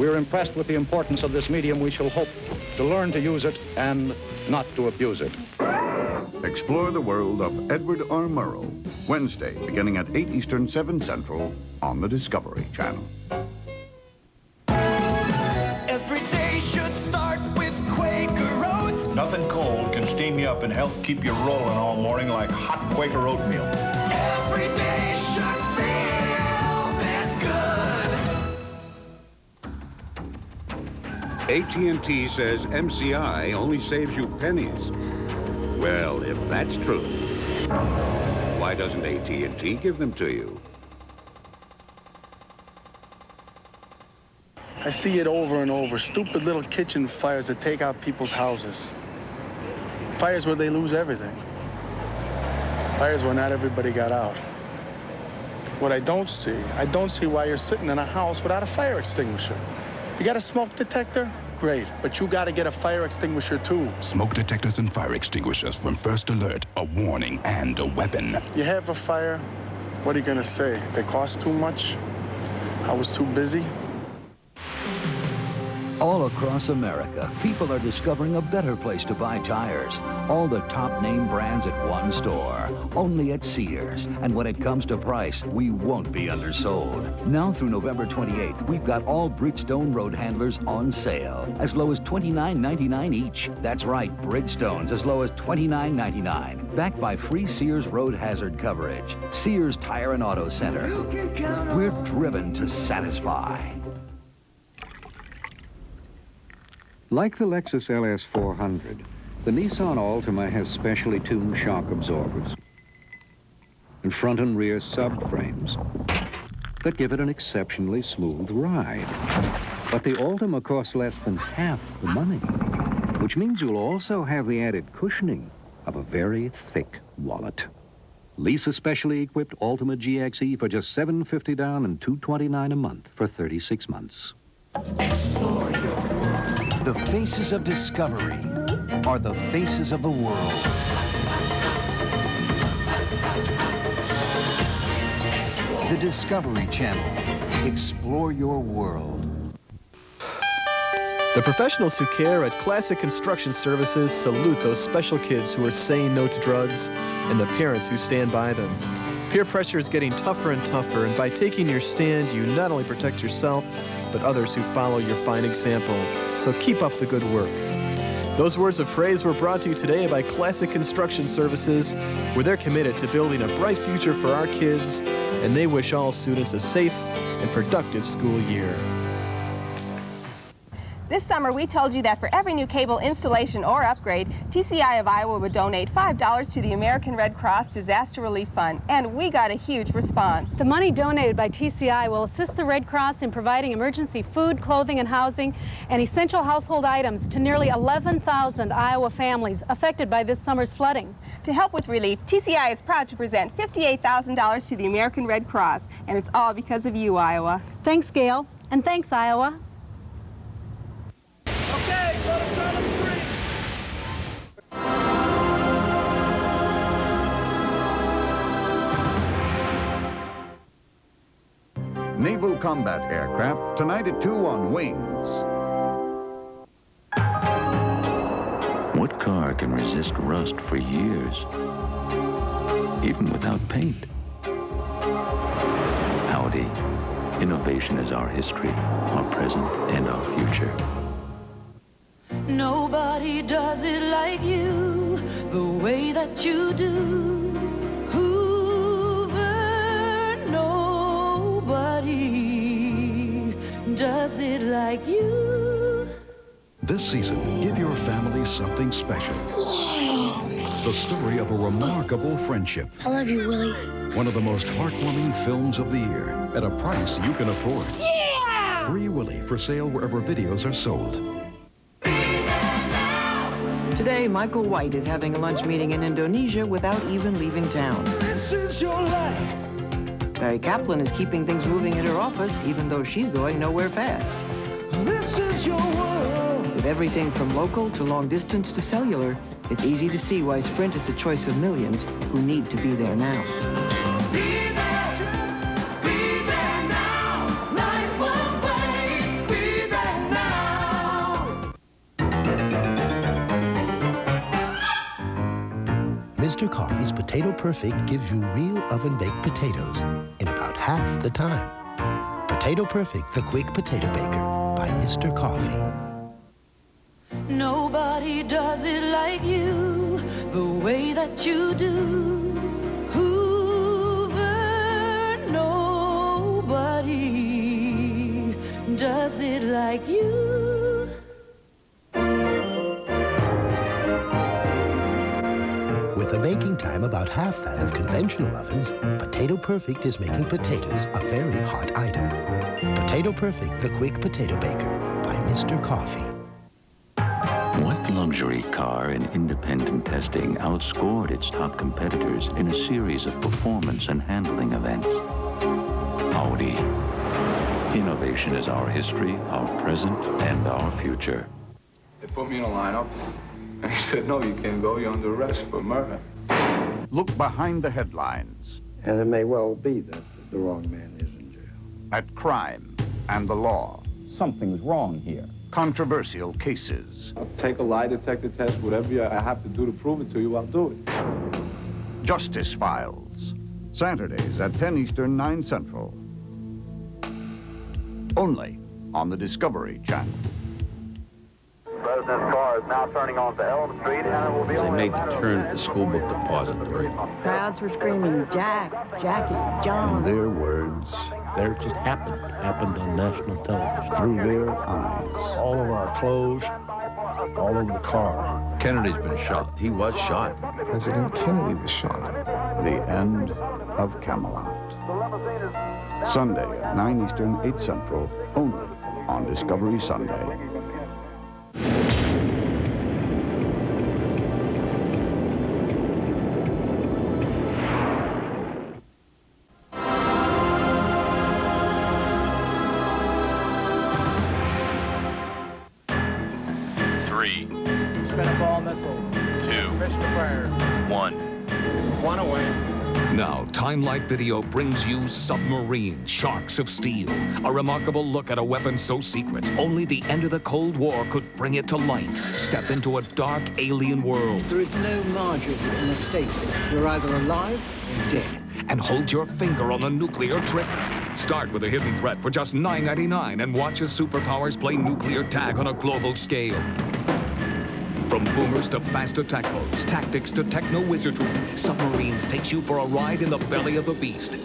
We are impressed with the importance of this medium. We shall hope to learn to use it and not to abuse it. Explore the world of Edward R. Murrow, Wednesday, beginning at 8 Eastern, 7 Central, on the Discovery Channel. Every day should start with Quaker Oats. Nothing cold can steam you up and help keep you rolling all morning like hot Quaker oatmeal. Every day should feel this good. AT&T says MCI only saves you pennies. Well, if that's true, why doesn't AT&T give them to you? I see it over and over. Stupid little kitchen fires that take out people's houses. Fires where they lose everything. Fires where not everybody got out. What I don't see why you're sitting in a house without a fire extinguisher. You got a smoke detector? Great, but you got to get a fire extinguisher too. Smoke detectors and fire extinguishers from First Alert, a warning and a weapon. You have a fire, what are you gonna say? They cost too much? I was too busy? All across America, people are discovering a better place to buy tires. All the top name brands at one store, only at Sears. And when it comes to price, we won't be undersold. Now through November 28th, we've got all Bridgestone road handlers on sale, as low as $29.99 each. That's right, Bridgestones as low as $29.99. Backed by free Sears road hazard coverage. Sears Tire and Auto Center. We're driven to satisfy. Like the Lexus LS 400, the Nissan Altima has specially tuned shock absorbers and front and rear subframes that give it an exceptionally smooth ride. But the Altima costs less than half the money, which means you'll also have the added cushioning of a very thick wallet. Lease a specially equipped Altima GXE for just $750 down and $229 a month for 36 months. Explore your world. The faces of discovery are the faces of the world. The Discovery Channel. Explore your world. The professionals who care at Classic Construction Services salute those special kids who are saying no to drugs and the parents who stand by them. Peer pressure is getting tougher and tougher, and by taking your stand, you not only protect yourself, but others who follow your fine example. So keep up the good work. Those words of praise were brought to you today by Classic Construction Services, where they're committed to building a bright future for our kids, and they wish all students a safe and productive school year. This summer, we told you that for every new cable installation or upgrade, TCI of Iowa would donate $5 to the American Red Cross Disaster Relief Fund, and we got a huge response. The money donated by TCI will assist the Red Cross in providing emergency food, clothing, and housing, and essential household items to nearly 11,000 Iowa families affected by this summer's flooding. To help with relief, TCI is proud to present $58,000 to the American Red Cross, and it's all because of you, Iowa. Thanks, Gail, and thanks, Iowa. Naval combat aircraft, tonight at 2 on Wings. What car can resist rust for years, even without paint? Audi. Innovation is our history, our present, and our future. Nobody does it like you, the way that you do. Does it like you? This season, give your family something special. The story of a remarkable friendship. I love you, Willie. One of the most heartwarming films of the year at a price you can afford. Yeah! Free Willie for sale wherever videos are sold. Today, Michael White is having a lunch meeting in Indonesia without even leaving town. This is your life. Barry Kaplan is keeping things moving at her office, even though she's going nowhere fast. This is your world. With everything from local to long distance to cellular, it's easy to see why Sprint is the choice of millions who need to be there now. Be there now. Life won't wait. Be there. Mr. Coffee's Potato Perfect gives you real oven-baked potatoes in about half the time. Potato Perfect, the quick potato baker by Mr. Coffee. Nobody does it like you, the way that you do. Hoover, nobody does it like you. With a baking time about half that of conventional ovens, Potato Perfect is making potatoes a very hot item. Potato Perfect, the quick potato baker by Mr. Coffee. What luxury car in independent testing outscored its top competitors in a series of performance and handling events? Audi. Innovation is our history, our present, and our future. They put me in a lineup, and he said, no, you can't go. You're under arrest for murder. Look behind the headlines. And it may well be that the wrong man is in jail. At crime and the law. Something's wrong here. Controversial cases. I'll take a lie detector test, whatever I have to do to prove it to you, I'll do it. Justice Files. Saturdays at 10 Eastern, 9 Central. Only on the Discovery Channel. President's car is now turning onto Elm Street, and it will be They only made the turn at the school book depository. Crowds were screaming, Jack, Jackie, John. In their words, There it just happened on national television. through their eyes. All of our clothes, all over the car. Kennedy's been shot. He was shot. President Kennedy was shot. The end of Camelot. Sunday at 9 Eastern, 8 Central, only on Discovery Sunday. Now, Timelight Video brings you Submarines, Sharks of Steel. A remarkable look at a weapon so secret, only the end of the Cold War could bring it to light. Step into a dark alien world. There is no margin for mistakes. You're either alive or dead. And hold your finger on the nuclear trigger. Start with a hidden threat for just $9.99 and watch as superpowers play nuclear tag on a global scale. From boomers to fast attack boats, tactics to techno-wizardry, Submarines takes you for a ride in the belly of the beast.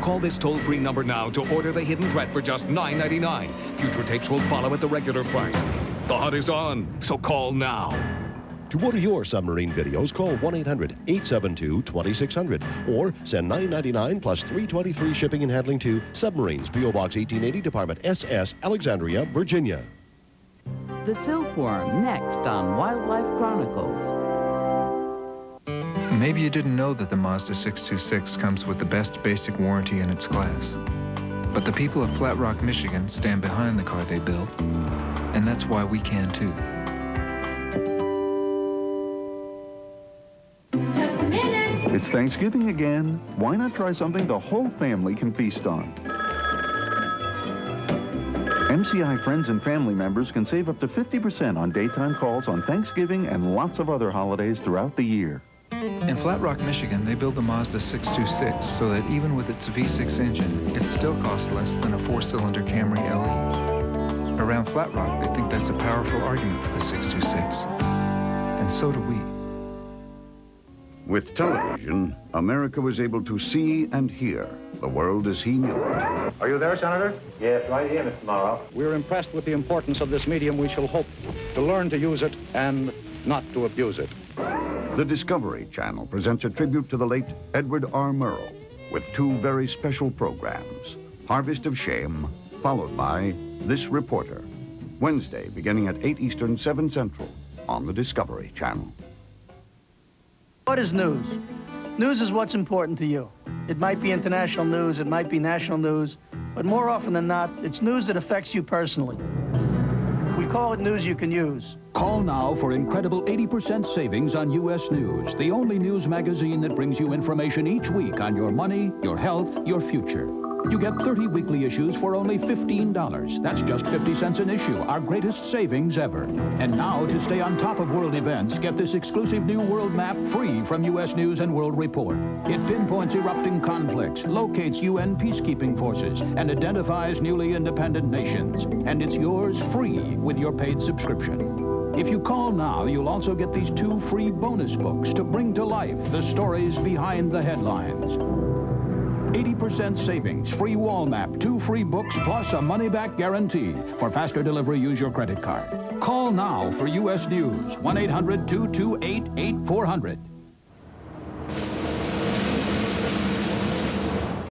Call this toll-free number now to order the hidden threat for just $9.99. Future tapes will follow at the regular price. The hunt is on, so call now. To order your submarine videos, call 1-800-872-2600 or send $9.99 plus $3.23 shipping and handling to Submarines, P.O. Box 1880, Department SS, Alexandria, Virginia. The silkworm, next on Wildlife Chronicles. Maybe you didn't know that the Mazda 626 comes with the best basic warranty in its class. But the people of Flat Rock, Michigan stand behind the car they built, and that's why we can too. Just a minute. It's Thanksgiving again. Why not try something the whole family can feast on? MCI friends and family members can save up to 50% on daytime calls on Thanksgiving and lots of other holidays throughout the year. In Flat Rock, Michigan, they build the Mazda 626 so that even with its V6 engine, it still costs less than a 4-cylinder Camry LE. Around Flat Rock, they think that's a powerful argument for the 626. And so do we. With television, America was able to see and hear the world as he knew it. Are you there, Senator? Yes, right here, Mr. Morrow. We're impressed with the importance of this medium. We shall hope to learn to use it and not to abuse it. The Discovery Channel presents a tribute to the late Edward R. Murrow with two very special programs, Harvest of Shame, followed by This Reporter, Wednesday beginning at 8 Eastern, 7 Central on the Discovery Channel. What is news? News is what's important to you. It might be international news, it might be national news, but more often than not, it's news that affects you personally. We call it news you can use. Call now for incredible 80% savings on U.S. News, the only news magazine that brings you information each week on your money, your health, your future. You get 30 weekly issues for only $15. That's just 50 cents an issue, our greatest savings ever. And now, to stay on top of world events, get this exclusive new world map free from U.S. News and World Report. It pinpoints erupting conflicts, locates UN peacekeeping forces, and identifies newly independent nations. And it's yours free with your paid subscription. If you call now, you'll also get these 2 free bonus books to bring to life the stories behind the headlines. 80% savings, free wall map, 2 free books, plus a money-back guarantee. For faster delivery, use your credit card. Call now for U.S. News, 1-800-228-8400.